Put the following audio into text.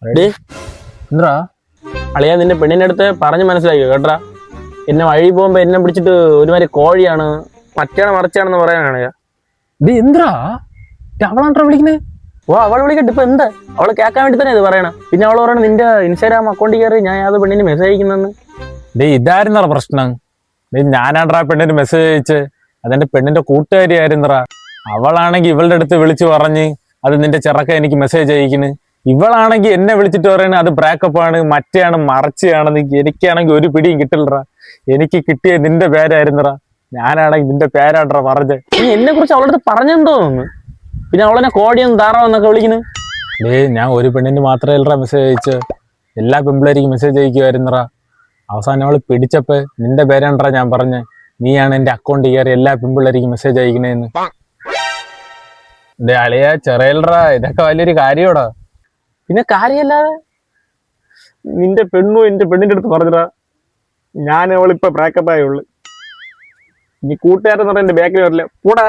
Ready? എന്താ അളിയാ നിന്റെ പെണ്ണിന്റെ അടുത്ത് പറഞ്ഞ് മനസ്സിലാക്കി കേട്ടാ. എന്നെ വഴി പോകുമ്പോ എന്നെ പിടിച്ചിട്ട് ഒരുമാതിരി കോഴിയാണ്, മറ്റാണ് മറിച്ചാണെന്ന് പറയാനാണ്. എന്താ അവളാണ്ടാ വിളിക്കുന്നത്? ഓ അവൾ വിളിക്കട്ടെ, ഇപ്പൊ എന്താ അവള് കേൾക്കാൻ വേണ്ടി തന്നെ ഇത് പറയണം. പിന്നെ അവൾ പറയണം നിന്റെ ഇൻസ്റ്റാഗ്രാം അക്കൗണ്ടിൽ കയറി ഞാൻ അത് പെണ്ണിന് മെസ്സേജ് അയക്കുന്നെന്ന്. ഇതായിരുന്നറ പ്രശ്നം. ഞാനാണ്ടാ പെണ്ണിന് മെസ്സേജ് അയച്ച് അതെന്റെ പെണ്ണിന്റെ കൂട്ടുകാരി ആയിരുന്നറ. അവളാണെങ്കിൽ ഇവളുടെ അടുത്ത് വിളിച്ചു പറഞ്ഞ് അത് നിന്റെ ചെറുക്ക എനിക്ക് മെസ്സേജ് അയക്കുന്നു. ഇവളാണെങ്കിൽ എന്നെ വിളിച്ചിട്ട് പറയുന്നത് അത് ബ്രേക്കപ്പ് ആണ്, മറ്റെയാണ് മറച്ചാണെന്ന്. എനിക്കാണെങ്കിൽ ഒരു പിടിയും കിട്ടില്ലറ. എനിക്ക് കിട്ടിയ നിന്റെ പേരായിരുന്നറ. ഞാനാണെങ്കിൽ നിന്റെ പേരാണ്ടറ പറഞ്ഞത്. നീ എന്നെ കുറിച്ച് അവളടുത്ത് പറഞ്ഞെന്തോ തോന്നുന്നു. പിന്നെ അവളെന്നെ കോടിയൊന്നും താറാവെന്നൊക്കെ വിളിക്കുന്നു. ഞാൻ ഒരു പെണ്ണിന് മാത്രമല്ല മെസ്സേജ് അയച്ച്, എല്ലാ പെമ്പിളേരിക്കും മെസ്സേജ് അയക്കുമായിരുന്നറ. അവസാനം അവള് പിടിച്ചപ്പോ നിന്റെ പേരാണ്ടറ ഞാൻ പറഞ്ഞ, നീയാണ് എന്റെ അക്കൗണ്ട് കയറി എല്ലാ പെമ്പിളേരിക്കും മെസ്സേജ് അയക്കണേന്ന്. അളിയ ചെറിയല്ലറ, ഇതൊക്കെ വലിയൊരു കാര്യോടാ. പിന്നെ കാര്യല്ലാതെ നിന്റെ പെണ്ണും എന്റെ പെണ്ണിന്റെ അടുത്ത് പറഞ്ഞടാ ഞാൻ അവളിപ്പോ ബ്രേക്കപ്പ് ആയുള്ളു. ഇനി കൂട്ടുകാരെന്ന് പറഞ്ഞ എന്റെ ബാക്കിൽ വരില്ല കൂടാ.